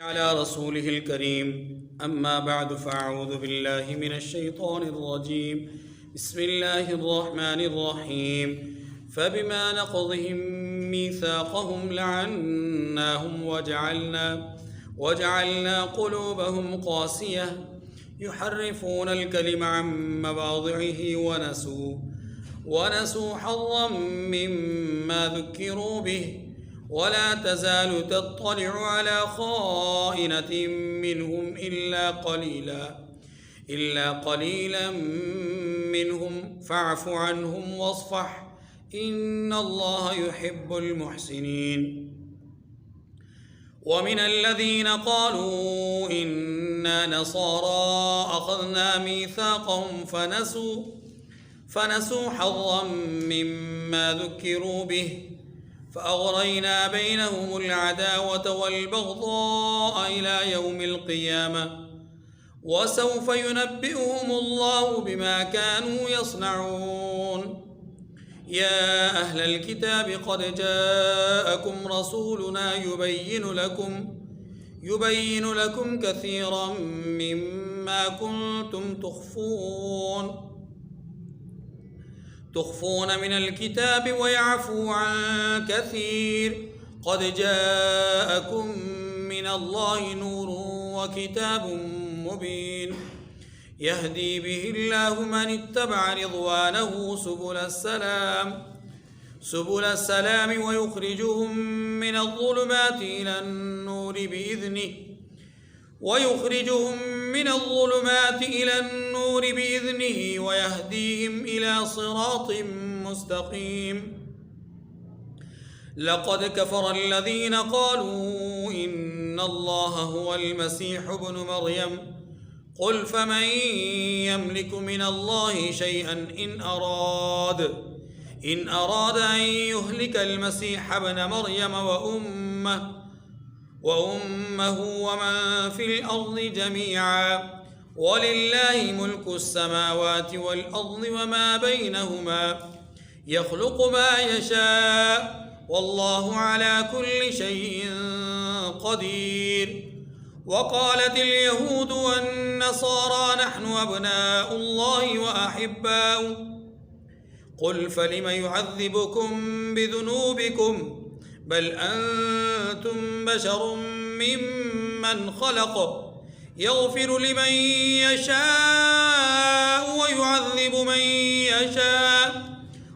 على رسوله الكريم أما بعد فأعوذ بالله من الشيطان الرجيم بسم الله الرحمن الرحيم فبما نقضهم ميثاقهم لعناهم وجعلنا قلوبهم قاسية يحرفون الكلم عن مواضعه ونسوا حظا مما ذكروا به ولا تزال تطلع على خائنة منهم إلا قليلا منهم فاعف عنهم واصفح إن الله يحب المحسنين. ومن الذين قالوا إنا نصارى أخذنا ميثاقهم فنسوا حظا مما ذكروا به فأغرينا بينهم العداوة والبغضاء إلى يوم القيامة وسوف ينبئهم الله بما كانوا يصنعون. يا أهل الكتاب قد جاءكم رسولنا يبين لكم كثيرا مما كنتم تخفون من الكتاب ويعفو عن كثير قد جاءكم من الله نور وكتاب مبين يهدي به الله من اتبع رضوانه سبل السلام ويخرجهم من الظلمات إلى النور بإذنه ويهديهم إلى صراط مستقيم. لقد كفر الذين قالوا إن الله هو المسيح ابن مريم قل فمن يملك من الله شيئا إن أراد أن يهلك المسيح ابن مريم وأمه ومن في الأرض جميعا ولله ملك السماوات والأرض وما بينهما يخلق ما يشاء والله على كل شيء قدير. وقالت اليهود والنصارى نحن أبناء الله وأحباؤه قل فلم يعذبكم بذنوبكم بل أنتم بشر ممن خلق يغفر لمن يشاء ويعذب من يشاء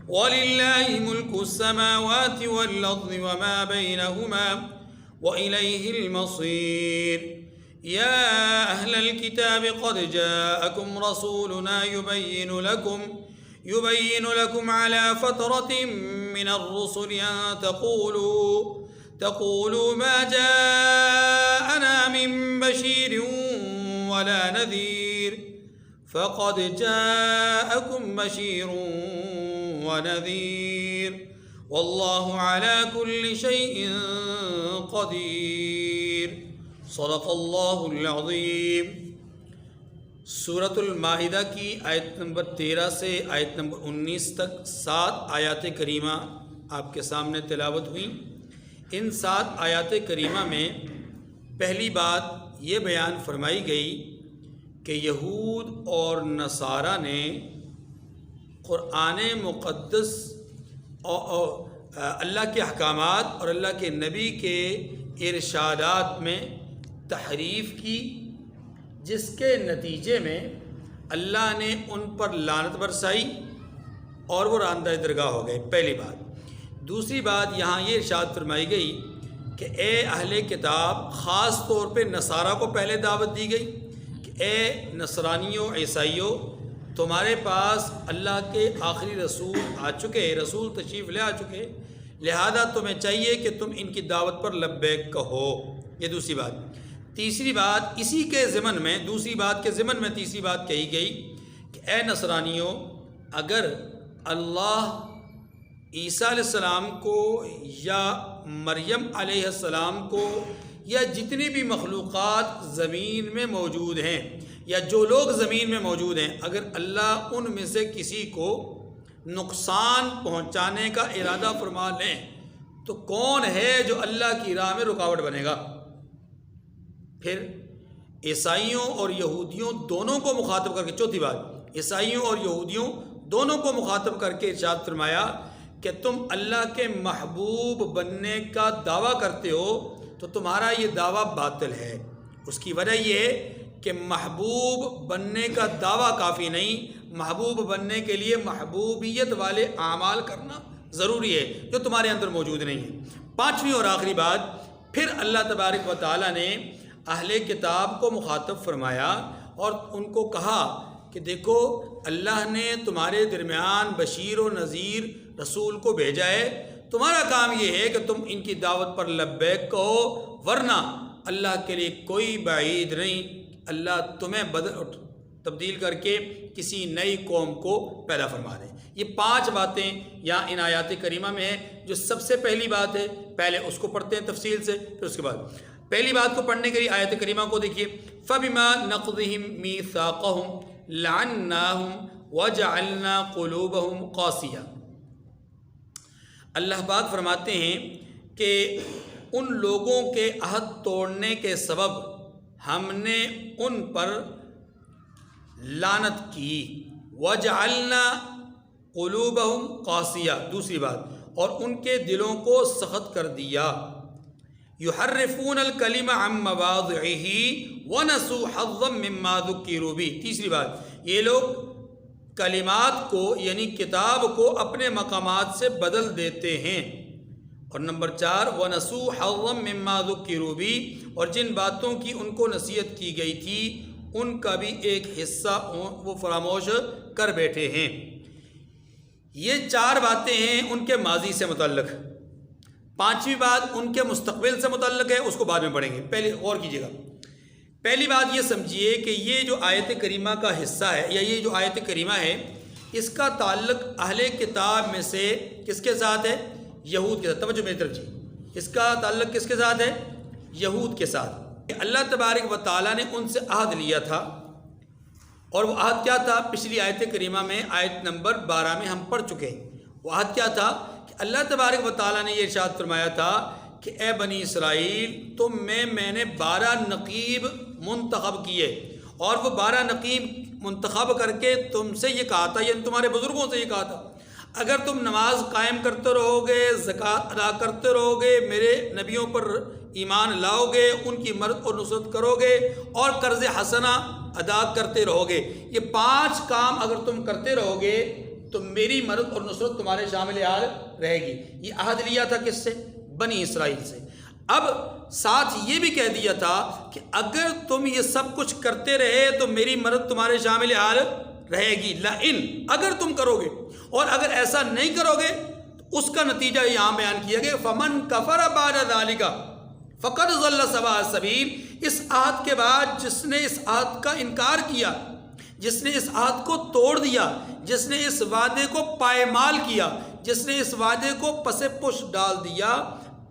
ولله ملك السماوات والأرض وما بينهما وإليه المصير. يا أهل الكتاب قد جاءكم رسولنا يبين لكم على فترة من الرسل أن تقولوا ما جاءنا من بشير ولا نذير فقد جاءكم بشير ونذير والله على كل شيء قدير. صدق اللہ العظیم. سورۃ المائدہ کی آیت نمبر 13 سے آیت نمبر 19 تک 7 آیات کریمہ آپ کے سامنے تلاوت ہوئی. ان 7 آیات کریمہ میں پہلی بات یہ بیان فرمائی گئی کہ یہود اور نصارہ نے قرآن مقدس اور اللہ کے احکامات اور اللہ کے نبی کے ارشادات میں تحریف کی، جس کے نتیجے میں اللہ نے ان پر لعنت برسائی اور وہ راندہ درگاہ ہو گئے. پہلی بات. دوسری بات یہاں یہ ارشاد فرمائی گئی کہ اے اہل کتاب، خاص طور پہ نصارہ کو پہلے دعوت دی گئی کہ اے نصرانیوں، عیسائیوں، تمہارے پاس اللہ کے آخری رسول آ چکے، رسول تشریف لے آ چکے، لہذا تمہیں چاہیے کہ تم ان کی دعوت پر لبیک کہو. یہ دوسری بات. تیسری بات اسی کے ضمن میں، دوسری بات کے ضمن میں تیسری بات کہی گئی کہ اے نصرانیوں، اگر اللہ عیسیٰ علیہ السلام کو یا مریم علیہ السلام کو یا جتنی بھی مخلوقات زمین میں موجود ہیں یا جو لوگ زمین میں موجود ہیں، اگر اللہ ان میں سے کسی کو نقصان پہنچانے کا ارادہ فرما لیں تو کون ہے جو اللہ کی راہ میں رکاوٹ بنے گا؟ پھر عیسائیوں اور یہودیوں دونوں کو مخاطب کر کے، چوتھی بات، عیسائیوں اور یہودیوں دونوں کو مخاطب کر کے ارشاد فرمایا کہ تم اللہ کے محبوب بننے کا دعویٰ کرتے ہو تو تمہارا یہ دعویٰ باطل ہے۔ اس کی وجہ یہ ہے کہ محبوب بننے کا دعویٰ کافی نہیں، محبوب بننے کے لیے محبوبیت والے اعمال کرنا ضروری ہے جو تمہارے اندر موجود نہیں ہے۔ پانچویں اور آخری بات، پھر اللہ تبارک و تعالیٰ نے اہل کتاب کو مخاطب فرمایا اور ان کو کہا کہ دیکھو اللہ نے تمہارے درمیان بشیر و نذیر رسول کو بھیجا ہے، تمہارا کام یہ ہے کہ تم ان کی دعوت پر لبیک کہو، ورنہ اللہ کے لیے کوئی بعید نہیں، اللہ تمہیں تبدیل کر کے کسی نئی قوم کو پیدا فرما دے۔ یہ 5 باتیں یہاں ان آیات کریمہ میں ہیں۔ جو سب سے پہلی بات ہے، پہلے اس کو پڑھتے ہیں تفصیل سے، پھر اس کے بعد پہلی بات کو پڑھنے کے لیے آیت کریمہ کو دیکھیے، فَبِمَا نَقْضِهِمْ مِيثَاقَهُمْ لَعَنَّاهُمْ وَجَعَلْنَا قُلُوبَهُمْ قَاسِيَةً۔ اللہ پاک فرماتے ہیں کہ ان لوگوں کے عہد توڑنے کے سبب ہم نے ان پر لعنت کی، وَجَعَلْنَا قُلُوبَهُمْ قَاسِيَةً، دوسری بات، اور ان کے دلوں کو سخت کر دیا، يُحَرِّفُونَ الْكَلِمَ عَن مَّوَاضِعِهِ وَنَسُوا حَظًّا مِّمَّا ذُكِّرُوا بِهِ، تیسری بات، یہ لوگ کلمات کو یعنی کتاب کو اپنے مقامات سے بدل دیتے ہیں، اور نمبر 4، وَنَسُوا حَظًّا مِّمَّا ذُكِّرُوا بِهِ، اور جن باتوں کی ان کو نصیحت کی گئی تھی ان کا بھی ایک حصہ وہ فراموش کر بیٹھے ہیں۔ یہ 4 باتیں ہیں ان کے ماضی سے متعلق۔ 5ویں بات ان کے مستقبل سے متعلق ہے، اس کو بعد میں پڑھیں گے، پہلے غور کیجیے گا۔ پہلی بات یہ سمجھیے کہ یہ جو آیت کریمہ کا حصہ ہے یا یہ جو آیت کریمہ ہے اس کا تعلق اہل کتاب میں سے کس کے ساتھ ہے؟ یہود کے ساتھ۔ توجہ میری طرف جی، اس کا تعلق کس کے ساتھ ہے؟ یہود کے ساتھ۔ اللہ تبارک و تعالیٰ نے ان سے عہد لیا تھا، اور وہ عہد کیا تھا؟ پچھلی آیت کریمہ میں آیت نمبر 12 میں ہم پڑھ چکے ہیں۔ وہ عہد کیا تھا کہ اللہ تبارک و تعالیٰ نے یہ ارشاد فرمایا تھا کہ اے بنی اسرائیل، تم میں نے 12 نقیب منتخب کیے، اور وہ 12 نقیب منتخب کر کے تم سے یہ کہا تھا، یعنی تمہارے بزرگوں سے یہ کہا تھا، اگر تم نماز قائم کرتے رہو گے، زکوٰۃ ادا کرتے رہو گے، میرے نبیوں پر ایمان لاؤ گے، ان کی مدد اور نصرت کرو گے، اور قرض حسنہ ادا کرتے رہو گے، یہ 5 کام اگر تم کرتے رہو گے تو میری مدد اور نصرت تمہارے شامل حال رہے گی۔ یہ عہد لیا تھا کس سے؟ بنی اسرائیل سے۔ اب ساتھ یہ بھی کہہ دیا تھا کہ اگر تم یہ سب کچھ کرتے رہے تو میری مدد تمہارے شامل حال رہے گی، لئن، اگر تم کرو گے، اور اگر ایسا نہیں کرو گے تو اس کا نتیجہ یہاں بیان کیا گیا، فمن کفر بعد ذلک فقد ضل سواء السبیل۔ اس عہد کے بعد جس نے اس عہد کا انکار کیا، جس نے اس عہد کو توڑ دیا، جس نے اس وعدے کو پائمال کیا، جس نے اس وعدے کو پس پش ڈال دیا،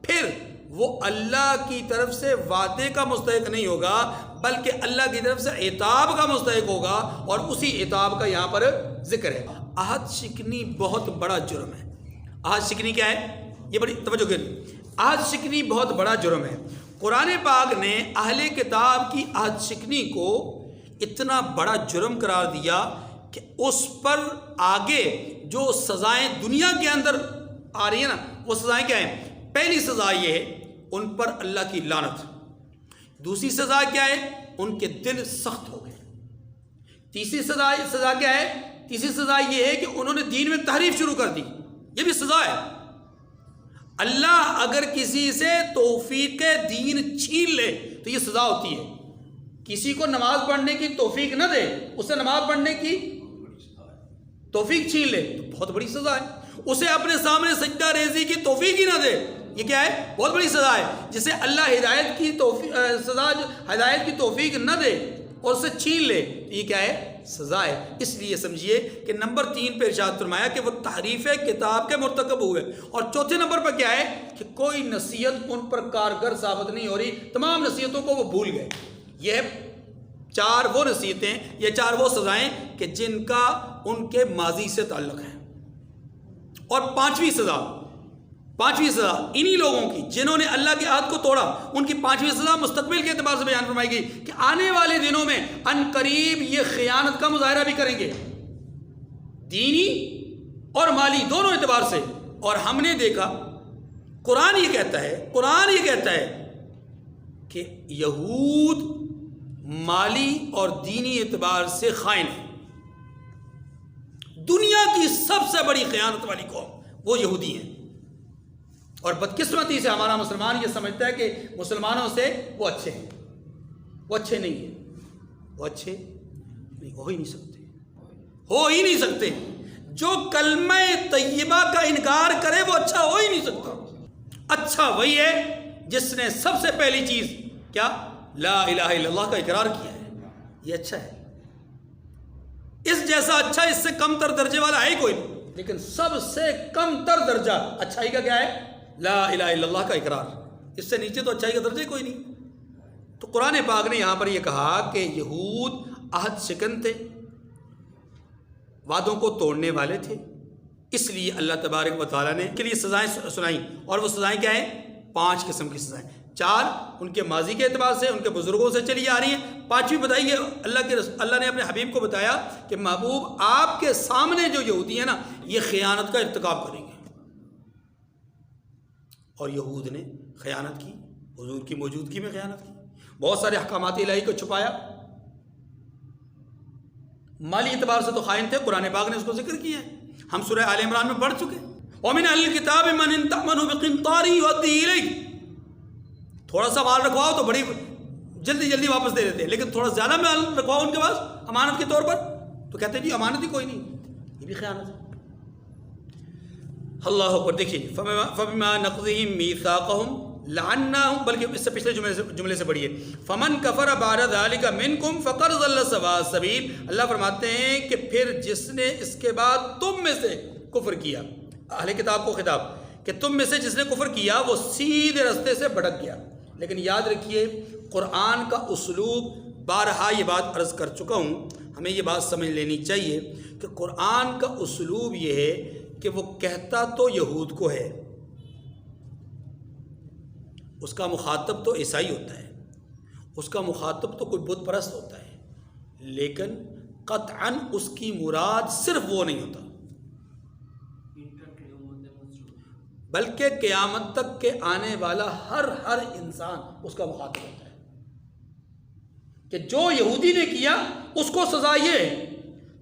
پھر وہ اللہ کی طرف سے وعدے کا مستحق نہیں ہوگا بلکہ اللہ کی طرف سے عتاب کا مستحق ہوگا، اور اسی عتاب کا یہاں پر ذکر ہے۔ عہد شکنی بہت بڑا جرم ہے۔ عہد شکنی کیا ہے؟ یہ بڑی توجہ کریں، عہد شکنی بہت بڑا جرم ہے۔ قرآن پاک نے اہل کتاب کی عہد شکنی کو اتنا بڑا جرم قرار دیا کہ اس پر آگے جو سزائیں دنیا کے اندر آ رہی ہیں نا، وہ سزائیں کیا ہیں؟ پہلی سزا یہ ہے ان پر اللہ کی لعنت، دوسری سزا کیا ہے؟ ان کے دل سخت ہو گئے، تیسری سزا کیا ہے؟ تیسری سزا یہ ہے کہ انہوں نے دین میں تحریف شروع کر دی، یہ بھی سزا ہے۔ اللہ اگر کسی سے توفیق دین چھین لے تو یہ سزا ہوتی ہے۔ کسی کو نماز پڑھنے کی توفیق نہ دے، اسے نماز پڑھنے کی توفیق چھین لے تو بہت بڑی سزا ہے۔ اسے اپنے سامنے سجدہ ریزی کی توفیق ہی نہ دے، یہ کیا ہے؟ بہت بڑی سزا ہے۔ جسے اللہ ہدایت کی ہدایت کی توفیق نہ دے اور اسے چھین لے تو یہ کیا ہے؟ سزا ہے۔ اس لیے سمجھیے کہ نمبر 3 پہ ارشاد فرمایا کہ وہ تحریف کتاب کے مرتکب ہوئے، اور چوتھے نمبر پر کیا ہے کہ کوئی نصیحت ان پر کارگر ثابت نہیں ہو رہی، تمام نصیحتوں کو وہ بھول گئے۔ یہ 4 وہ نصیحتیں، یہ 4 وہ سزائیں کہ جن کا ان کے ماضی سے تعلق ہے۔ اور 5ویں سزا 5ویں سزا انہی لوگوں کی جنہوں نے اللہ کے عہد کو توڑا، ان کی 5ویں سزا مستقبل کے اعتبار سے بیان فرمائی گئی کہ آنے والے دنوں میں ان قریب یہ خیانت کا مظاہرہ بھی کریں گے، دینی اور مالی دونوں اعتبار سے۔ اور ہم نے دیکھا قرآن یہ کہتا ہے کہ یہود مالی اور دینی اعتبار سے خائن ہیں۔ دنیا کی سب سے بڑی خیانت والی قوم وہ یہودی ہیں، اور بدقسمتی سے ہمارا مسلمان یہ سمجھتا ہے کہ مسلمانوں سے وہ اچھے ہیں۔ وہ اچھے نہیں ہیں، وہ اچھے نہیں ہو ہی نہیں سکتے۔ جو کلمہ طیبہ کا انکار کرے وہ اچھا ہو ہی نہیں سکتا۔ اچھا وہی ہے جس نے سب سے پہلی چیز کیا؟ لا الہ الا اللہ کا اقرار کیا ہے، یہ اچھا ہے۔ اس جیسا اچھا اس سے کم تر درجے والا ہے ہی کوئی نہیں، لیکن سب سے کم تر درجہ اچھائی کا کیا ہے؟ لا الہ الا اللہ کا اقرار۔ اس سے نیچے تو اچھائی کا درجہ کوئی نہیں۔ تو قرآن پاک نے یہاں پر یہ کہا کہ یہود عہد شکن تھے، وعدوں کو توڑنے والے تھے، اس لیے اللہ تبارک و تعالیٰ نے کے لیے سزائیں سنائیں، اور وہ سزائیں کیا ہیں؟ 5 قسم کی سزائیں۔ 4 ان کے ماضی کے اعتبار سے ان کے بزرگوں سے چلی آ رہی ہیں، 5ویں بتائیے اللہ نے اپنے حبیب کو بتایا کہ محبوب آپ کے سامنے جو یہودی ہیں نا یہ خیانت کا ارتکاب کریں گے، اور یہود نے خیانت کی، حضور کی موجودگی میں خیانت کی، بہت سارے احکامات الہی کو چھپایا۔ مالی اعتبار سے تو خائن تھے، قرآن پاک نے اس کو ذکر کیا ہے، ہم سورہ آل عمران میں پڑھ چکے۔ وَمِنْ أَهْلِ الْكِتَابِ مَنْ إِنْ تَأْمَنْهُ بِقِنْطَارٍ يُؤَدِّهُ إِلَيْكَ، تھوڑا سا مال رکھواؤ تو بڑی جلدی واپس دے دیتے ہیں، لیکن تھوڑا زیادہ مال رکھواؤ ان کے پاس امانت کے طور پر تو کہتے ہیں جی امانت ہی کوئی نہیں، یہ بھی خیانت ہے۔ اللہ اکبر۔ دیکھیے فَبِمَا نَقْضِهِمْ مِيثَاقَهُمْ لَعَنَّاهُمْ، بلکہ اس سے پچھلے جملے سے پڑھیے فَمَنْ كَفَرَ بَعْدَ ذَلِكَ مِنْكُمْ فَقَدْ ضَلَّ سَوَاءَ السَّبِيلِ، اللہ فرماتے ہیں کہ پھر جس نے اس کے بعد تم میں سے کفر کیا، اہل کتاب کو خطاب کہ تم میں سے جس نے کفر کیا وہ سیدھے رستے سے بھٹک گیا۔ لیکن یاد رکھیے قرآن کا اسلوب، بارہا یہ بات عرض کر چکا ہوں، ہمیں یہ بات سمجھ لینی چاہیے کہ قرآن کا اسلوب یہ ہے کہ وہ کہتا تو یہود کو ہے، اس کا مخاطب تو عیسائی ہوتا ہے، اس کا مخاطب تو کوئی بت پرست ہوتا ہے، لیکن قطعاً اس کی مراد صرف وہ نہیں ہوتا، بلکہ قیامت تک کے آنے والا ہر انسان اس کا مخاطب ہوتا ہے کہ جو یہودی نے کیا اس کو سزا یہ ہے،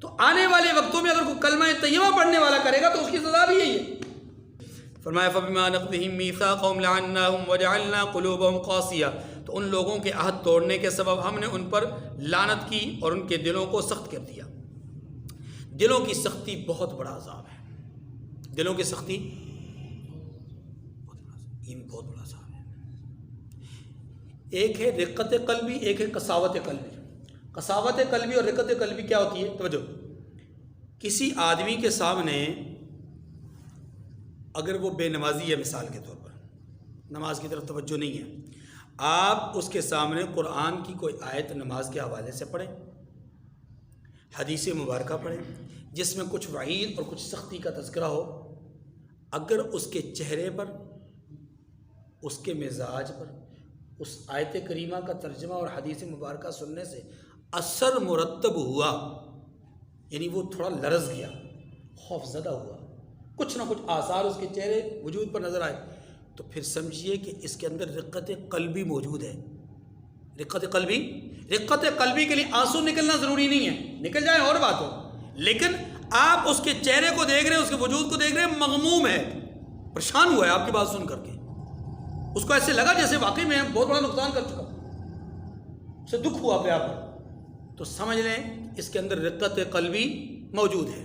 تو آنے والے وقتوں میں اگر کوئی کلمہ طیبہ پڑھنے والا کرے گا تو اس کی سزا بھی یہی ہے۔ فرمایا فَبِمَا نَقْضِهِمْ مِيثَاقَهُمْ لَعَنَّاهُمْ وَجَعَلْنَا قُلُوبَهُمْ قَاسِيَةً، تو ان لوگوں کے عہد توڑنے کے سبب ہم نے ان پر لعنت کی اور ان کے دلوں کو سخت کر دیا۔ دلوں کی سختی بہت بڑا عذاب ہے، دلوں کی سختی بہت بڑا عذاب ہے۔ ایک ہے رقت قلبی، ایک ہے قساوت قلبی۔ قساوت قلبی اور رقت قلبی کیا ہوتی ہے؟ توجہ، کسی آدمی کے سامنے اگر وہ بے نمازی ہے، مثال کے طور پر نماز کی طرف توجہ نہیں ہے، آپ اس کے سامنے قرآن کی کوئی آیت نماز کے حوالے سے پڑھیں، حدیث مبارکہ پڑھیں جس میں کچھ وعید اور کچھ سختی کا تذکرہ ہو، اگر اس کے چہرے پر، اس کے مزاج پر اس آیت کریمہ کا ترجمہ اور حدیث مبارکہ سننے سے اثر مرتب ہوا، یعنی وہ تھوڑا لرز گیا، خوف زدہ ہوا، کچھ نہ کچھ آثار اس کے چہرے وجود پر نظر آئے، تو پھر سمجھیے کہ اس کے اندر رقت قلبی موجود ہے۔ رقت قلبی کے لیے آنسو نکلنا ضروری نہیں ہے، نکل جائے اور بات ہو، لیکن آپ اس کے چہرے کو دیکھ رہے ہیں، اس کے وجود کو دیکھ رہے ہیں، مغموم ہے، پریشان ہوا ہے آپ کی بات سن کر کے، اس کو ایسے لگا جیسے واقعی میں بہت بڑا نقصان کر چکا، اسے دکھ ہوا اپنے آپ پر، تو سمجھ لیں اس کے اندر رقت قلبی موجود ہے۔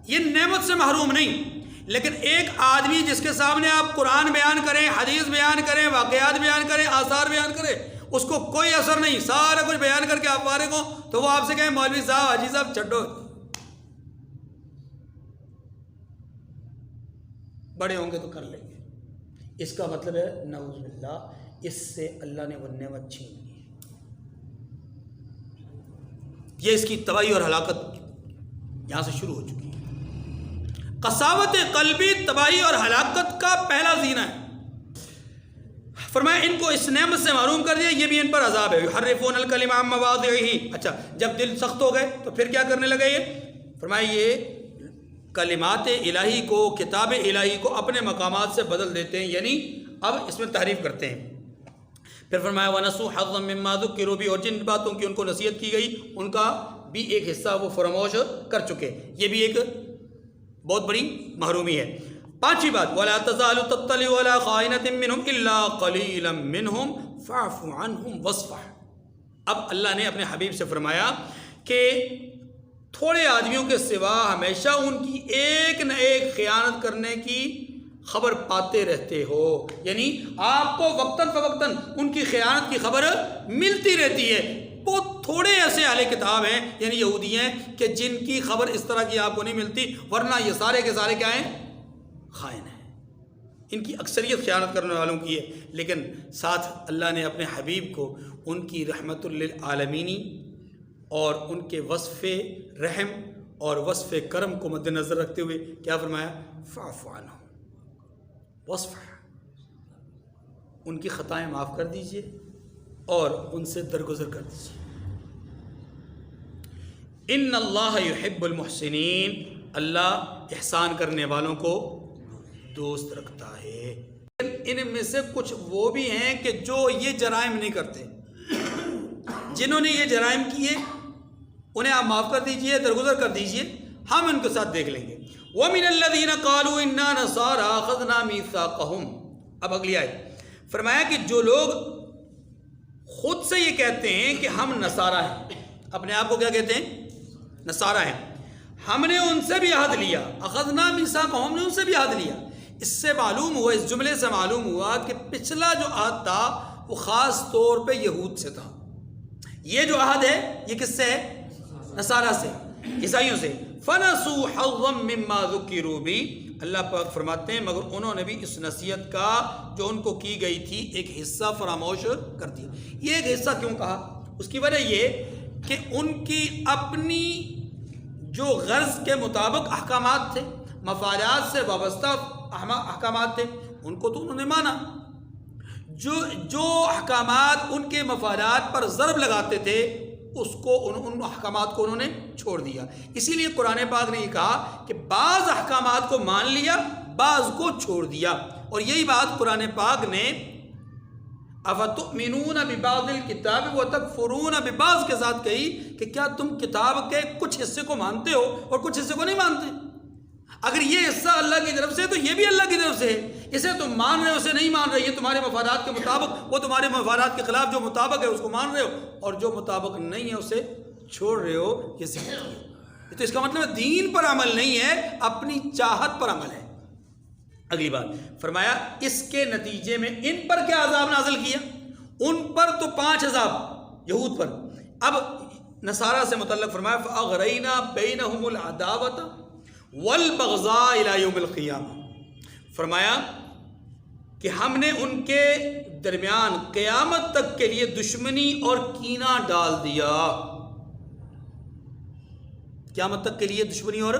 یہ نعمت سے محروم نہیں، لیکن ایک آدمی جس کے سامنے آپ قرآن بیان کریں، حدیث بیان کریں، واقعات بیان کریں، آثار بیان کریں، اس کو کوئی اثر نہیں، سارا کچھ بیان کر کے آپ فارغ ہوں، تو وہ آپ سے کہیں مولوی صاحب، حاجی صاحب چھڈو، بڑے ہوں گے تو کر لیں گے، اس کا مطلب ہے نعوذ باللہ اس سے اللہ نے وہ نعمت چھین لی ہے، یہ اس کی تباہی اور ہلاکت یہاں سے شروع ہو چکی ہے۔ قساوت قلبی تباہی اور ہلاکت کا پہلا زینہ ہے۔ فرمایا ان کو اس نعمت سے محروم کر دیا، یہ بھی ان پر عذاب ہے۔ یحرفون الکلم عن مواضعہ، اچھا جب دل سخت ہو گئے تو پھر کیا کرنے لگے یہ؟ فرمایا یہ کلمات الہی کو، کتاب الہی کو اپنے مقامات سے بدل دیتے ہیں، یعنی اب اس میں تحریف کرتے ہیں۔ پھر فرمایا وَنَسُوا حَظًّا مِّمَّا ذُكِّرُوا بِهِ، اور جن باتوں کی ان کو نصیحت کی گئی ان کا بھی ایک حصہ وہ فراموش کر چکے، یہ بھی ایک بہت بڑی محرومی ہے۔ پانچویں بات وَلَا تَزَالُ تَطَّلِعُ عَلَىٰ خَائِنَةٍ مِّنْهُمْ إِلَّا قَلِيلًا مِّنْهُمْ فَاعْفُ عَنْهُمْ وَاصْفَحْ۔ اب اللہ نے اپنے حبیب سے فرمایا کہ تھوڑے آدمیوں کے سوا ہمیشہ ان کی ایک نہ ایک خیانت کرنے کی خبر پاتے رہتے ہو، یعنی آپ کو وقتاً فوقتاً ان کی خیانت کی خبر ملتی رہتی ہے۔ بہت تھوڑے ایسے اہل کتاب ہیں یعنی یہودی ہیں کہ جن کی خبر اس طرح کی آپ کو نہیں ملتی، ورنہ یہ سارے کے سارے کیا ہیں؟ خائن ہیں۔ ان کی اکثریت خیانت کرنے والوں کی ہے، لیکن ساتھ اللہ نے اپنے حبیب کو ان کی رحمت للعالمینی اور ان کے وصف رحم اور وصف کرم کو مد نظر رکھتے ہوئے کیا فرمایا؟ فاعف عنہم وصفح، ان کی خطائیں معاف کر دیجئے اور ان سے درگزر کر دیجئے۔ ان اللہ یحب المحسنین، اللہ احسان کرنے والوں کو دوست رکھتا ہے۔ ان میں سے کچھ وہ بھی ہیں کہ جو یہ جرائم نہیں کرتے، جنہوں نے یہ جرائم کیے انہیں آپ معاف کر دیجئے، درگزر کر دیجئے، ہم ان کے ساتھ دیکھ لیں گے۔ وَمِنَ الَّذِينَ قَالُوا إِنَّا نَصَارَىٰ أَخَذْنَا مِيثَاقَهُمْ، اب اگلی آیت فرمایا کہ جو لوگ خود سے یہ کہتے ہیں کہ ہم نصارہ ہیں، اپنے آپ کو کیا کہتے ہیں؟ نصارہ ہیں، ہم نے ان سے بھی عہد لیا، اخذنا میثاقہم، ہم نے ان سے بھی عہد لیا۔ اس سے معلوم ہوا، اس جملے سے معلوم ہوا کہ پچھلا جو عہد تھا وہ خاص طور پہ یہود سے تھا، یہ جو عہد ہے یہ کس سے ہے؟ نصارہ سے، عیسائیوں سے۔ فَنَسُوا حَظًّا مِّمَّا ذُكِّرُوا بِهِ، اللہ پاک فرماتے ہیں مگر انہوں نے بھی اس نصیحت کا جو ان کو کی گئی تھی ایک حصہ فراموش کر دیا۔ یہ ایک حصہ کیوں کہا؟ اس کی وجہ یہ کہ ان کی اپنی جو غرض کے مطابق احکامات تھے، مفادات سے وابستہ احکامات تھے، ان کو تو انہوں نے مانا۔ جو احکامات ان کے مفادات پر ضرب لگاتے تھے اس کو ان احکامات کو انہوں نے چھوڑ دیا۔ اسی لیے قرآن پاک نے یہ کہا کہ بعض احکامات کو مان لیا، بعض کو چھوڑ دیا، اور یہی بات قرآن پاک نے اَفَتُؤْمِنُونَ بِبَعْضِ الْكِتَابِ وَتَكْفُرُونَ بِبَعْضٍ کے ساتھ کہی کہ کیا تم کتاب کے کچھ حصے کو مانتے ہو اور کچھ حصے کو نہیں مانتے؟ اگر یہ حصہ اللہ کی طرف سے تو یہ بھی اللہ کی طرف سے ہے، اسے تم مان رہے ہو اسے نہیں مان رہے، یہ تمہارے مفادات کے مطابق، وہ تمہارے مفادات کے خلاف جو مطابق ہے اس کو مان رہے ہو، اور جو مطابق نہیں ہے اسے چھوڑ رہے ہو، یہ زیادتی ہے۔ تو اس کا مطلب دین پر عمل نہیں ہے، اپنی چاہت پر عمل ہے۔ اگلی بات فرمایا اس کے نتیجے میں ان پر کیا عذاب نازل کیا؟ ان پر تو 5 عذاب یہود پر۔ اب نصارہ سے متعلق فرمایا فَأَغْرَيْنَا بَيْنَهُمُ الْعَدَاوَةَ وَالْبَغْضَاءَ إِلَىٰ يَوْمِ الْقِيَامَةِ، فرمایا کہ ہم نے ان کے درمیان قیامت تک کے لیے دشمنی اور کینہ ڈال دیا۔ قیامت تک کے لیے دشمنی اور،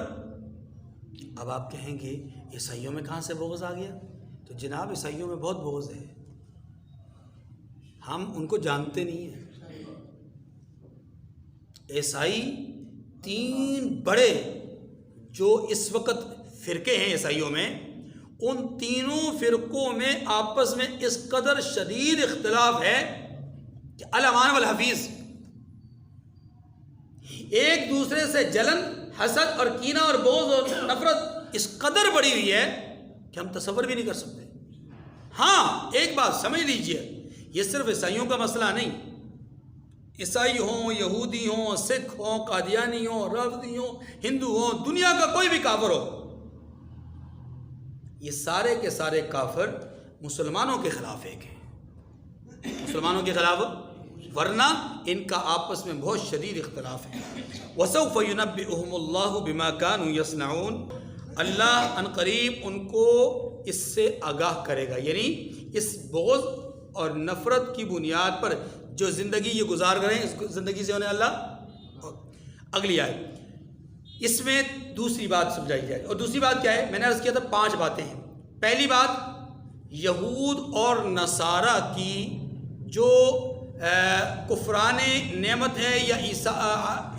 اب آپ کہیں گے عیسائیوں میں کہاں سے بغض آ گیا؟ تو جناب عیسائیوں میں بہت بغض ہے، ہم ان کو جانتے نہیں ہیں۔ عیسائی 3 بڑے جو اس وقت فرقے ہیں عیسائیوں میں، ان تینوں فرقوں میں آپس میں اس قدر شدید اختلاف ہے کہ الامان والحفیظ، ایک دوسرے سے جلن، حسد اور کینہ اور بغض اور نفرت اس قدر بڑی ہوئی ہے کہ ہم تصور بھی نہیں کر سکتے۔ ہاں ایک بات سمجھ لیجئے، یہ صرف عیسائیوں کا مسئلہ نہیں، عیسائی ہوں، یہودی ہوں، سکھ ہوں، قادیانی ہوں، رافضی ہوں، ہندو ہوں، دنیا کا کوئی بھی کافر ہو، یہ سارے کے سارے کافر مسلمانوں کے خلاف ایک ہیں، مسلمانوں کے خلاف، ورنہ ان کا آپس میں بہت شدید اختلاف ہے۔ وَسَوْفَ يُنَبِّئُهُمُ اللَّهُ بِمَا كَانُوا يَصْنَعُونَ، اللہ ان قریب ان کو اس سے آگاہ کرے گا، یعنی اس بغض اور نفرت کی بنیاد پر جو زندگی یہ گزار کریں اس زندگی سے انہیں اللہ۔ اگلی آیت اس میں دوسری بات سمجھائی جائے. اور دوسری بات کیا ہے؟ میں نے عرض کیا تھا 5 باتیں ہیں. پہلی بات، یہود اور نصارہ کی جو کفران نعمت ہے یا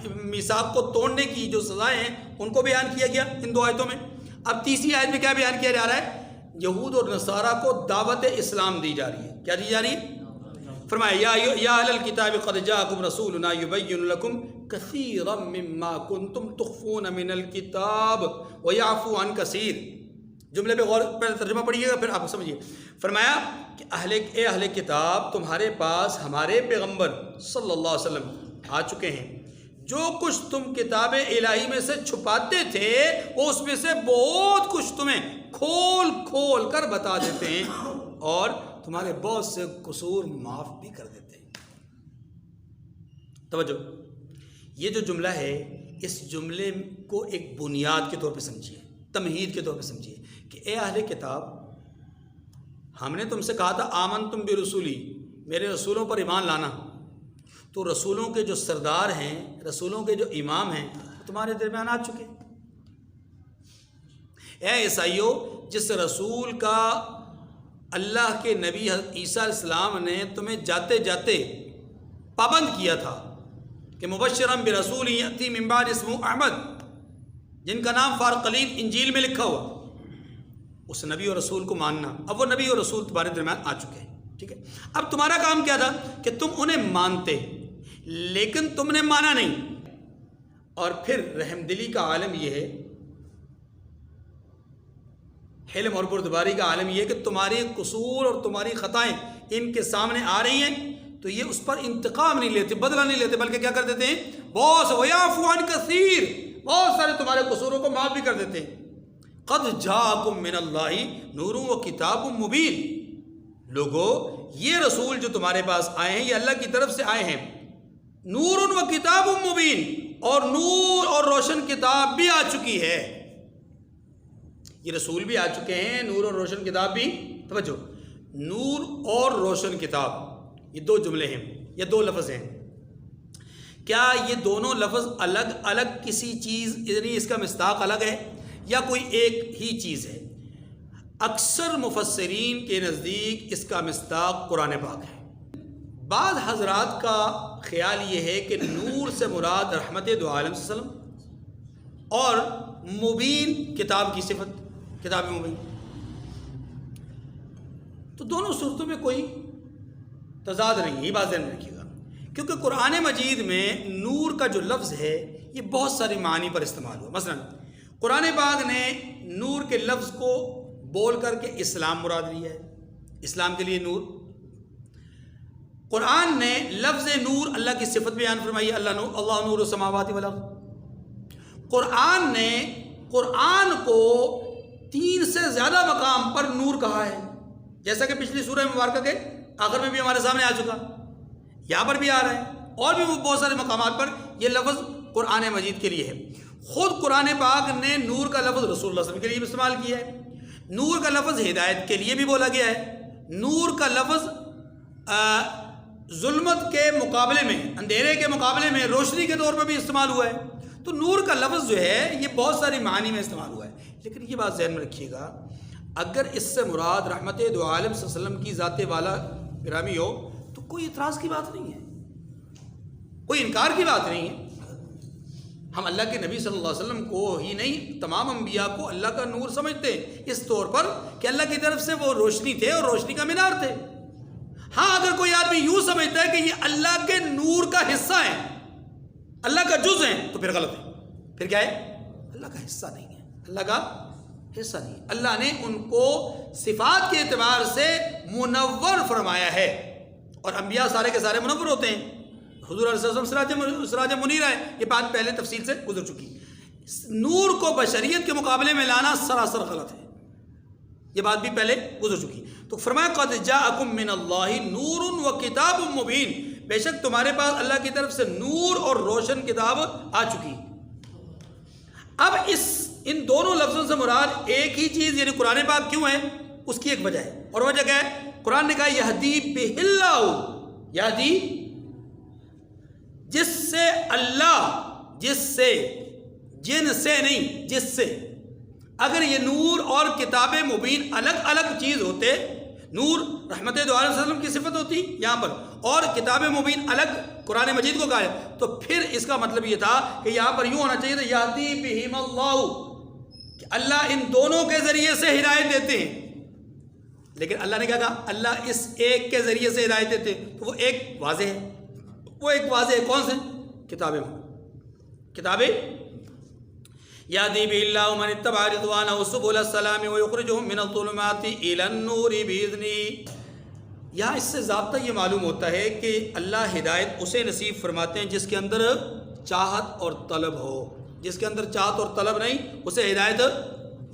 میثاق کو توڑنے کی جو سزائیں ہیں ان کو بیان کیا گیا ان 2 آیتوں میں. اب تیسری آیت میں کیا بیان کیا جا رہا ہے؟ یہود اور نصارہ کو دعوت اسلام دی جا رہی ہے. کیا دی جا رہی ہے؟ فرمایا یا اہل الکتاب قد جاءکم رسولنا یبین لکم کثیرا مما کنتم تخفون من الکتاب ویعفو عن کثیر. جملے پہ غور، پہلے ترجمہ پڑھیے گا پھر آپ سمجھیے. فرمایا کہ اے اہل کتاب، تمہارے پاس ہمارے پیغمبر صلی اللہ علیہ وسلم آ چکے ہیں. جو کچھ تم کتاب الہی میں سے چھپاتے تھے وہ اس میں سے بہت کچھ تمہیں کھول کھول کر بتا دیتے ہیں اور تمہارے بہت سے قصور معاف بھی کر دیتے ہیں. توجہ، یہ جو جملہ ہے اس جملے کو ایک بنیاد کے طور پہ سمجھیے، تمہید کے طور پہ سمجھیے کہ اے اہل کتاب، ہم نے تم سے کہا تھا آمنتم برسولی، میرے رسولوں پر ایمان لانا. تو رسولوں کے جو سردار ہیں، رسولوں کے جو امام ہیں، تمہارے درمیان آ چکے. اے عیسائیوں، جس رسول کا اللہ کے نبی عیسیٰ علیہ السلام نے تمہیں جاتے جاتے پابند کیا تھا کہ مبشرا برسول یأتی من بعد اسمہ احمد، جن کا نام فارقلیب انجیل میں لکھا ہوا، اس نبی اور رسول کو ماننا. اب وہ نبی اور رسول تمہارے درمیان آ چکے ہیں. ٹھیک ہے، اب تمہارا کام کیا تھا کہ تم انہیں مانتے، لیکن تم نے مانا نہیں. اور پھر رحم دلی کا عالم یہ ہے، حلم اور بردباری کا عالم یہ ہے کہ تمہاری قصور اور تمہاری خطائیں ان کے سامنے آ رہی ہیں تو یہ اس پر انتقام نہیں لیتے، بدلہ نہیں لیتے، بلکہ کیا کر دیتے ہیں؟ بہت سے وَيَعْفُو عَنْ كَثِيرٍ، بہت سارے تمہارے قصوروں کو معاف بھی کر دیتے ہیں. قَدْ جَاءَكُم مِّنَ اللَّهِ نُورٌ وَكِتَابٌ مُبِينٌ. لوگو، یہ رسول جو تمہارے پاس آئے ہیں یہ اللہ کی طرف سے آئے ہیں. نور و کتاب مبین، اور نور اور روشن کتاب بھی آ چکی ہے. یہ رسول بھی آ چکے ہیں، نور اور روشن کتاب بھی. توجہ، نور اور روشن کتاب، یہ 2 جملے ہیں، یہ 2 لفظ ہیں. کیا یہ دونوں لفظ الگ الگ کسی چیز، یعنی اس کا مصداق الگ ہے یا کوئی ایک ہی چیز ہے؟ اکثر مفسرین کے نزدیک اس کا مصداق قرآن پاک ہے. بعض حضرات کا خیال یہ ہے کہ نور سے مراد رحمت دو عالم صلی اللہ علیہ وسلم اور مبین کتاب کی صفت، کتاب مبین. تو دونوں صورتوں میں کوئی تضاد نہیں ہے، یہ بات ذہن میں رکھیے گا، کیونکہ قرآن مجید میں نور کا جو لفظ ہے یہ بہت ساری معنی پر استعمال ہوا. مثلا قرآن پاک نے نور کے لفظ کو بول کر کے اسلام مراد لیا ہے، اسلام کے لیے نور. قرآن نے لفظ نور اللہ کی صفت بیان فرمائی، اللہ نور السماوات والارض. قرآن نے قرآن کو 3 سے زیادہ مقام پر نور کہا ہے، جیسا کہ پچھلی سورہ مبارکہ کے آخر میں بھی ہمارے سامنے آ چکا، یہاں پر بھی آ رہا ہے، اور بھی بہت سارے مقامات پر یہ لفظ قرآن مجید کے لیے ہے. خود قرآن پاک نے نور کا لفظ رسول اللہ صلی اللہ علیہ وسلم کے لیے بھی استعمال کیا ہے. نور کا لفظ ہدایت کے لیے بھی بولا گیا ہے. نور کا لفظ ظلمت کے مقابلے میں، اندھیرے کے مقابلے میں روشنی کے طور پر بھی استعمال ہوا ہے. تو نور کا لفظ جو ہے یہ بہت ساری معانی میں استعمال ہوا ہے. لیکن یہ بات ذہن میں رکھیے گا، اگر اس سے مراد رحمت دو عالم صلی اللہ علیہ وسلم کی ذات والا گرامی ہو تو کوئی اعتراض کی بات نہیں ہے، کوئی انکار کی بات نہیں ہے. ہم اللہ کے نبی صلی اللہ علیہ وسلم کو ہی نہیں، تمام انبیاء کو اللہ کا نور سمجھتے ہیں، اس طور پر کہ اللہ کی طرف سے وہ روشنی تھے اور روشنی کا مینار تھے. ہاں، اگر کوئی آدمی یوں سمجھتا ہے کہ یہ اللہ کے نور کا حصہ ہے، اللہ کا جز ہیں، تو پھر غلط ہے. پھر کیا ہے؟ اللہ کا حصہ نہیں ہے، اللہ کا حصہ نہیں ہے. اللہ نے ان کو صفات کے اعتبار سے منور فرمایا ہے، اور انبیاء سارے کے سارے منور ہوتے ہیں. حضور علیہ السلام سراج منیر ہے، یہ بات پہلے تفصیل سے گزر چکی. نور کو بشریت کے مقابلے میں لانا سراسر غلط ہے، یہ بات بھی پہلے گزر چکی. تو فرمایا قد جاءکم من اللہ نور و کتاب مبین، بے شک تمہارے پاس اللہ کی طرف سے نور اور روشن کتاب آ چکی. اب ان دونوں لفظوں سے مراد ایک ہی چیز یعنی قرآن پاک کیوں ہے، اس کی ایک وجہ ہے، اور وجہ کیا ہے؟ قرآن نے کہا یہدی بہ اللہ، یہدی جس سے جن سے نہیں، جس سے۔ اگر یہ نور اور کتاب مبین الگ الگ چیز ہوتے، نور رحمت دو عالم صلی اللہ علیہ وسلم کی صفت ہوتی یہاں پر، اور کتاب مبین الگ قرآن مجید کو کہا ہے، تو پھر اس کا مطلب یہ تھا کہ یہاں پر یوں ہونا چاہیے تھا یہدی بہم اللہ، کہ اللہ ان دونوں کے ذریعے سے ہدایت دیتے ہیں۔ لیکن اللہ نے کیا کہا؟ اللہ اس ایک کے ذریعے سے ہدایت دیتے ہیں، تو وہ ایک واضح ہے، وہ ایک واضح ہے، کون سے؟ کتاب یہدی بہ اللہ من اتبع رضوانہ سبل السلام ویخرجہم من الظلمات الی النور بإذنہ۔ یہاں اس سے ضابطہ یہ معلوم ہوتا ہے کہ اللہ ہدایت اسے نصیب فرماتے ہیں جس کے اندر چاہت اور طلب ہو، جس کے اندر چاہت اور طلب نہیں اسے ہدایت،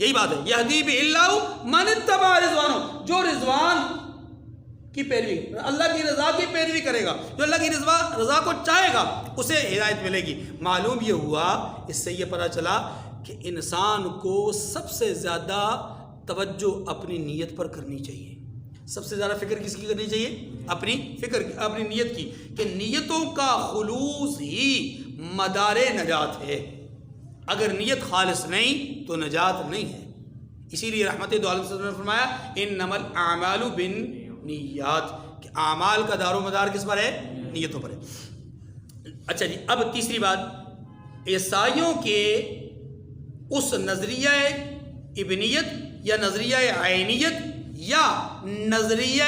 یہی بات ہے، یہدی بہ اللہ من اتبع رضوانہ، جو رضوان کی پیروی، اللہ کی رضا کی پیروی کرے گا، جو اللہ کی رضا کو چاہے گا اسے ہدایت ملے گی۔ معلوم یہ ہوا، اس سے یہ پتہ چلا کہ انسان کو سب سے زیادہ توجہ اپنی نیت پر کرنی چاہیے، سب سے زیادہ فکر کس کی کرنی چاہیے؟ اپنی فکر کی، اپنی نیت کی، کہ نیتوں کا خلوص ہی مدار نجات ہے۔ اگر نیت خالص نہیں تو نجات نہیں ہے۔ اسی لیے رحمت دو عالم صلی اللہ علیہ وسلم نے فرمایا انما الاعمال بالنیات، کہ اعمال کا دار و مدار کس پر ہے؟ نیتوں پر ہے۔ اچھا جی، اب تیسری بات، عیسائیوں کے اس نظریہ ابنیت یا نظریہ عینیت یا نظریہ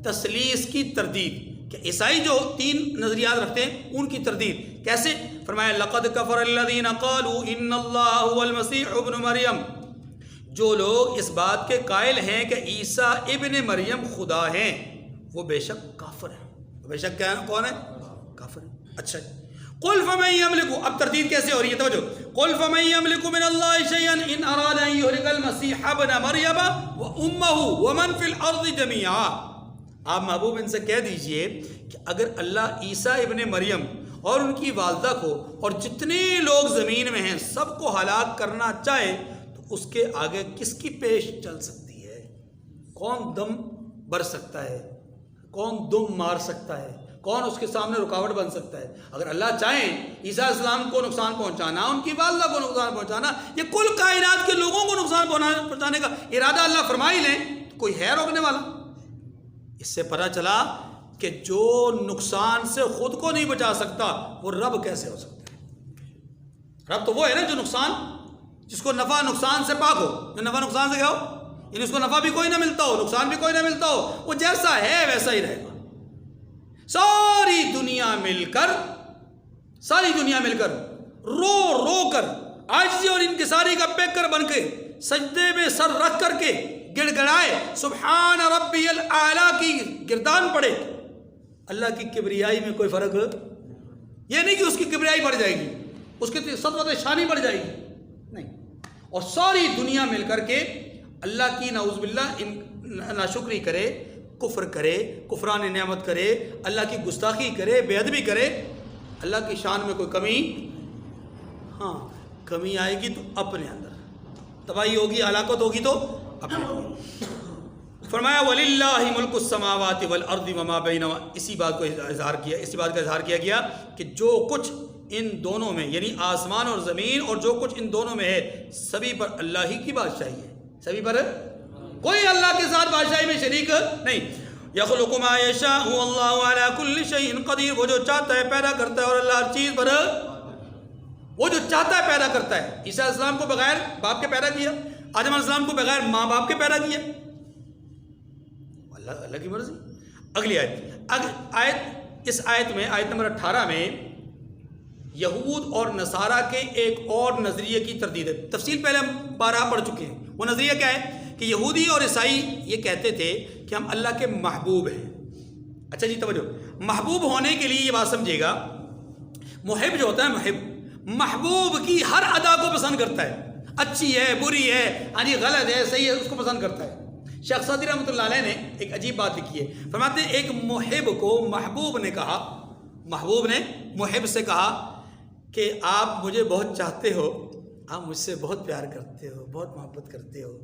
تثلیث کی تردید، کہ عیسائی جو تین نظریات رکھتے ہیں ان کی تردید کیسے؟ فرمایا لقد کفر الذین قالوا ان اللہ هو المسیح ابن مریم، جو لوگ اس بات کے قائل ہیں کہ عیسیٰ ابن مریم خدا ہیں وہ بے شک کافر ہیں۔ بے شک کیا کون ہے؟ کافر ہے۔ اچھا، قل فمن یملک، اب تردید کیسے ہو رہی ہے توجہ، قل فمن یملک من اللہ شیئا ان اراد ان یہلک المسیح ابن مریم وامہ ومن فی الارض جميعا۔ آپ محبوب ان سے کہہ دیجئے کہ اگر اللہ عیسیٰ ابن مریم اور ان کی والدہ کو اور جتنے لوگ زمین میں ہیں سب کو ہلاک کرنا چاہے تو اس کے آگے کس کی پیش چل سکتی ہے؟ کون دم بر سکتا ہے؟ کون دم مار سکتا ہے؟ کون اس کے سامنے رکاوٹ بن سکتا ہے؟ اگر اللہ چاہیں عیسیٰ علیہ السلام کو نقصان پہنچانا، ان کی والدہ کو نقصان پہنچانا، یہ کل کائنات کے لوگوں کو نقصان پہنچانے کا ارادہ اللہ فرما ہی لیں تو کوئی ہے روکنے والا؟ اس سے پتہ چلا کہ جو نقصان سے خود کو نہیں بچا سکتا وہ رب کیسے ہو سکتا ہے؟ رب تو وہ ہے نا جو نقصان، جس کو نفع نقصان سے پاک ہو، جو نفع نقصان سے کیا ہو، یعنی اس کو نفع بھی کوئی نہ ملتا ہو، نقصان بھی کوئی نہ ملتا ہو، وہ جیسا ہے ویسا ہی رہے گا۔ ساری دنیا مل کر رو رو کر عاجزی اور انکساری کا پیکر بن کے سجدے میں سر رکھ کر کے گڑ گڑائے سبحان ربی الاعلیٰ کی گردان پڑے، اللہ کی کبریائی میں کوئی فرق یہ نہیں کہ اس کی کبریائی بڑھ جائے گی، اس کی سطوت شانی بڑھ جائے گی، نہیں، اور ساری دنیا مل کر کے اللہ کی نعوذ باللہ ناشکری کرے، کفر کرے، کفران نعمت کرے، اللہ کی گستاخی کرے، بے ادبی کرے، اللہ کی شان میں کوئی کمی، ہاں کمی آئے گی تو اپنے اندر تباہی ہوگی، ہلاکت ہوگی تو اپنے اندر۔ فرمایا وَلِلَّهِ مُلْكُ السَّمَاوَاتِ وَالْأَرْضِ وَمَا بَيْنَهُمَا، اسی بات کا اظہار کیا گیا کہ جو کچھ ان دونوں میں یعنی آسمان اور زمین اور جو کچھ ان دونوں میں ہے سبھی پر اللہ ہی کی بادشاہی ہے، سبھی پر کوئی اللہ کے ساتھ بادشاہی میں شریک نہیں۔ یخلق ما یشاء واللہ علی کل شیء قدیر، وہ جو چاہتا ہے پیدا کرتا ہے اور اللہ ہر چیز پر، وہ جو چاہتا ہے پیدا کرتا ہے۔ عیسیٰ علیہ السلام کو بغیر باپ کے پیدا کیا، آدم علیہ السلام کو بغیر ماں باپ کے پیدا کیا، اللہ کی مرضی۔ اگلی آیت، اس آیت میں آیت نمبر 18 میں یہود اور نصارہ کے ایک اور نظریے کی تردید ہے۔ تفصیل پہلے ہم بارہا پڑھ چکے ہیں۔ وہ نظریہ کیا ہے کہ یہودی اور عیسائی یہ کہتے تھے کہ ہم اللہ کے محبوب ہیں۔ اچھا جی توجہ، محبوب ہونے کے لیے یہ بات سمجھے گا، محب جو ہوتا ہے محبوب کی ہر ادا کو پسند کرتا ہے، اچھی ہے بری ہے، یعنی غلط ہے صحیح ہے، اس کو پسند کرتا ہے۔ شیخ سعدی رحمۃ اللہ علیہ نے ایک عجیب بات لکھی ہے، فرماتے ہیں ایک محب کو محبوب نے کہا، محبوب نے محب سے کہا کہ آپ مجھے بہت چاہتے ہو، آپ مجھ سے بہت پیار کرتے ہو، بہت محبت کرتے ہو،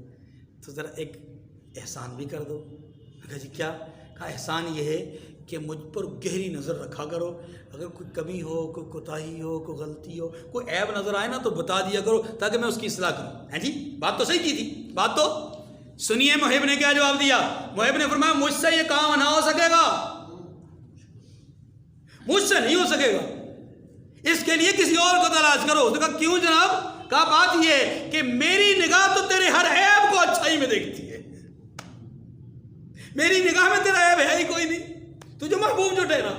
تو ذرا ایک احسان بھی کر دو۔ کہا جی کیا؟ کہا احسان یہ ہے کہ مجھ پر گہری نظر رکھا کرو، اگر کوئی کمی ہو، کوئی کوتاہی ہو، کوئی غلطی ہو، کوئی عیب نظر آئے نا تو بتا دیا کرو تاکہ میں اس کی اصلاح کروں۔ ہیں جی، بات تو صحیح کی تھی، بات تو سنیے محب نے کیا جواب دیا۔ محب نے فرمایا مجھ سے یہ کام نہ ہو سکے گا، مجھ سے نہیں ہو سکے گا، اس کے لیے کسی اور کو تلاش کرو۔ اس نے کہا کیوں جناب؟ کہا بات یہ ہے کہ میری نگاہ تو تیرے ہر عیب کو اچھائی میں دیکھتی ہے، میری نگاہ میں تیرا عیب ہے ہی کوئی نہیں۔ تجھے محبوب جو ٹھہرا،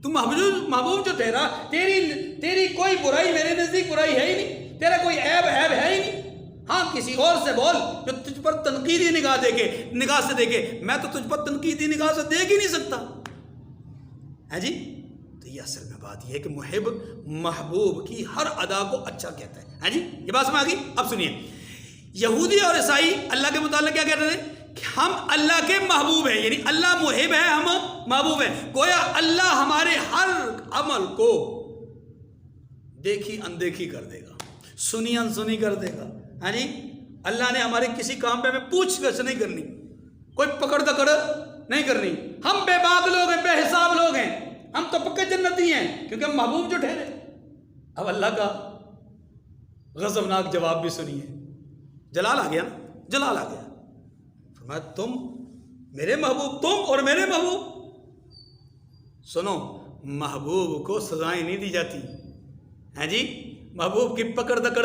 تم محبوب جو ٹھہرا، تیری کوئی برائی میرے نزدیک برائی ہے ہی نہیں، تیرا کوئی عیب ہے ہی نہیں۔ ہاں کسی اور سے بول جو تجھ پر تنقیدی نگاہ سے دیکھے، میں تو تجھ پر تنقیدی نگاہ سے دیکھ ہی نہیں سکتا۔ ہے جی، تو یہ اصل میں بات یہ ہے کہ محب محبوب کی ہر ادا کو اچھا کہتا ہے۔ ہے جی، یہ بات سمجھ آ گئی؟ اب سنیے، یہودی اور عیسائی اللہ کے متعلق کیا کہتے تھے کہ ہم اللہ کے محبوب ہیں، یعنی اللہ محب ہے، ہم محبوب ہیں۔ گویا اللہ ہمارے ہر عمل کو دیکھی اندیکھی کر دے گا، سنی انسنی کر دے گا۔ ہاں جی، اللہ نے ہمارے کسی کام پہ ہمیں پوچھ گچھ نہیں کرنی، کوئی پکڑ دکڑ نہیں کرنی۔ ہم بے باک لوگ ہیں، بے حساب لوگ ہیں، ہم تو پکے جنتی ہیں کیونکہ ہم محبوب جو ٹھہرے۔ اب اللہ کا غضبناک جواب بھی سنیے، جلال آ گیا نا، جلال آ گیا۔ فرمایا تم میرے محبوب، تم اور میرے محبوب۔ سنو، محبوب کو سزائیں نہیں دی جاتی، ہیں جی، محبوب کی پکڑ دکڑ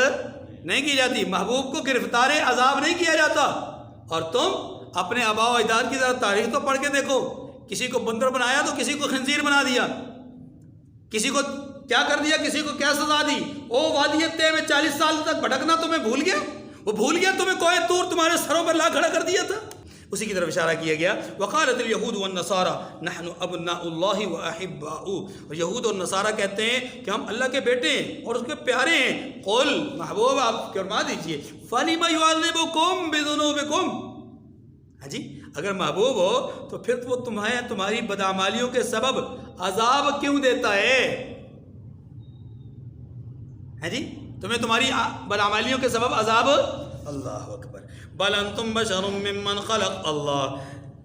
نہیں کی جاتی، محبوب کو گرفتار عذاب نہیں کیا جاتا۔ اور تم اپنے آباء و اجداد کی ذرا تاریخ تو پڑھ کے دیکھو، کسی کو بندر بنایا تو کسی کو خنزیر بنا دیا، کسی کو کیا کر دیا، کسی کو کیا سزا دی۔ او وادی طے میں 40 سال تک بھٹکنا تمہیں بھول گیا؟ وہ بھول گیا تمہیں کوہ طور تمہارے سروں پر لا کھڑا کر دیا تھا؟ اسی کی طرف اشارہ کیا گیا، وقالت الیہود والنصارى نحن ابناء اللہ واحباؤہ۔ اور یہود اور نصارہ کہتے ہیں کہ ہم اللہ کے بیٹے ہیں اور اس کے پیارے ہیں۔ قل، محبوب آپ فرما دیجئے، فلم یعذبکم بذنوبکم۔ ہاں جی، اگر محبوب ہو تو پھر وہ تمہاری بدعمالیوں کے سبب عذاب کیوں دیتا ہے؟ ہے جی، تمہیں تمہاری بدعمالیوں کے سبب عذاب، اللہ اکبر، بل انتم بشر ممن خلق اللہ۔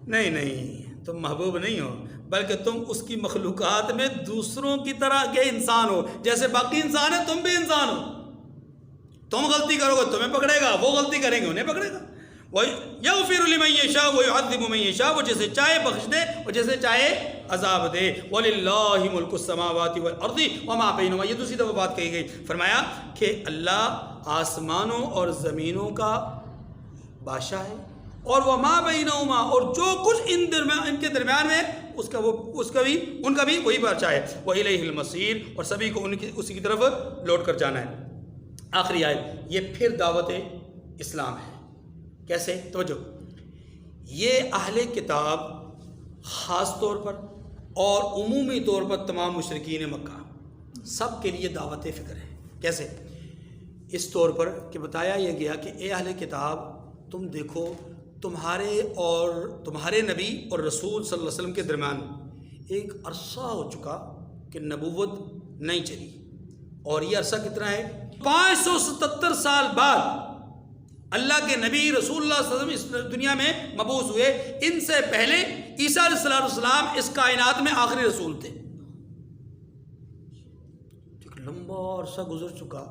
نہیں، تم محبوب نہیں ہو، بلکہ تم اس کی مخلوقات میں دوسروں کی طرح کے انسان ہو، جیسے باقی انسان ہیں تم بھی انسان ہو۔ تم غلطی کرو گے تمہیں پکڑے گا، وہ غلطی کریں گے انہیں پکڑے گا۔ یغفر لمن یشاء ویعذب من یشاء، وہ جسے چاہے بخش دے اور جسے چاہے عذاب دے۔ وَلِلَّهِ مُلْكُ السَّمَاوَاتِ وَالْأَرْضِ وَمَا بَيْنَهُمَا۔ یہ دوسری دفعہ بات کہی گئی، فرمایا کہ اللہ آسمانوں اور زمینوں کا بادشاہ ہے، اور وَمَا بَيْنَهُمَا، اور جو کچھ ان کے درمیان میں ان کا بھی وہی بادشاہ ہے۔ وَإِلَيْهِ الْمَصِيرُ، اور سبھی کو اسی کی طرف لوٹ کر جانا ہے۔ آخری آیت، یہ پھر دعوت اسلام ہے۔ کیسے؟ توجہ، یہ اہل کتاب خاص طور پر اور عمومی طور پر تمام مشرکین مکہ سب کے لیے دعوت فکر ہے۔ کیسے؟ اس طور پر کہ بتایا یہ گیا کہ اے اہل کتاب، تم دیکھو تمہارے نبی اور رسول صلی اللہ علیہ وسلم کے درمیان ایک عرصہ ہو چکا کہ نبوت نہیں چلی، اور یہ عرصہ کتنا ہے؟ 577 سال بعد اللہ کے نبی رسول اللہ صلی اللہ علیہ وسلم اس دنیا میں مبعوث ہوئے۔ ان سے پہلے عیسیٰ علیہ السلام اس کائنات میں آخری رسول تھے۔ ایک لمبا عرصہ گزر چکا،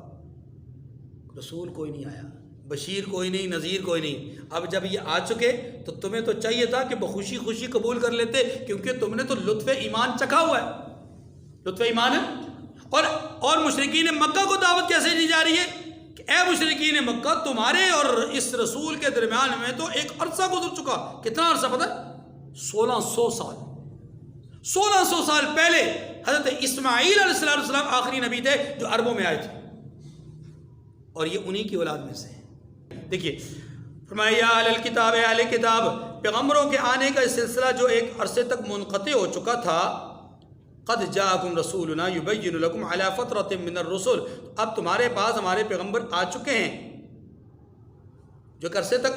رسول کوئی نہیں آیا، بشیر کوئی نہیں، نذیر کوئی نہیں۔ اب جب یہ آ چکے تو تمہیں تو چاہیے تھا کہ بخوشی خوشی قبول کر لیتے، کیونکہ تم نے تو لطف ایمان چکھا ہوا ہے، لطف ایمان ہے۔ اور مشرکین مکہ کو دعوت کیسے دی جا رہی ہے کہ اے مشرکین مکہ، تمہارے اور اس رسول کے درمیان میں تو ایک عرصہ گزر چکا۔ کتنا عرصہ پتہ ہے؟ 1600 سال۔ 1600 سال پہلے حضرت اسماعیل علیہ السلام آخری نبی تھے جو عربوں میں آئے تھے، اور یہ انہی کی اولاد میں سے ہے۔ دیکھیے، فرمایا یا اہل الکتاب، اے اہل کتاب، پیغمبروں کے آنے کا سلسلہ جو ایک عرصے تک منقطع ہو چکا تھا، قد جاءکم رسولنا یبین لکم علی فترۃ من الرسل، اب تمہارے پاس ہمارے پیغمبر آ چکے ہیں۔ جو ایک عرصے تک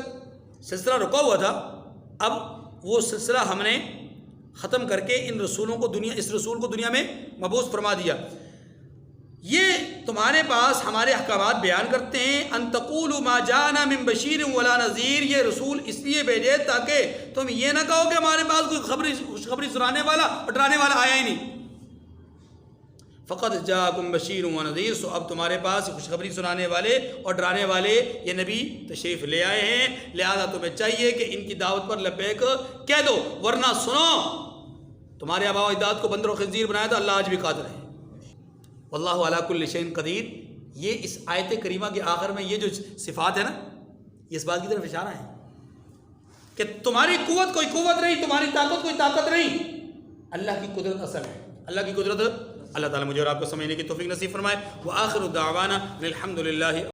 سلسلہ رکا ہوا تھا، اب وہ سلسلہ ہم نے ختم کر کے اس رسول کو دنیا میں مبعوث فرما دیا۔ یہ تمہارے پاس ہمارے احکامات بیان کرتے ہیں. ان تقولوا ما جاءنا من بشیر ولا نذیر، یہ رسول اس لیے بھیجے تاکہ تم یہ نہ کہو کہ ہمارے پاس کوئی خوشخبری سنانے والا اور ڈرانے والا آیا ہی نہیں. فقد جاءکم بشیر و نذیر، سو اب تمہارے پاس خوشخبری سنانے والے اور ڈرانے والے یہ نبی تشریف لے آئے ہیں، لہذا تمہیں چاہیے کہ ان کی دعوت پر لبیک کہہ دو، ورنہ سنو تمہارے آباء و اجداد کو بندر و خنزیر بنایا تھا، اللہ آج بھی قادر ہے. واللہ علی کل شیء قدیر. یہ اس آیت کریمہ کے آخر میں یہ جو صفات ہے نا، یہ اس بات کی طرف اشارہ ہے کہ تمہاری قوت کوئی قوت نہیں، تمہاری طاقت کوئی طاقت نہیں، اللہ کی قدرت اصل ہے. اللہ کی قدرت، اللہ تعالیٰ مجھے اور آپ کو سمجھنے کی توفیق نصیب فرمائے. وآخر دعوانا الحمد للہ.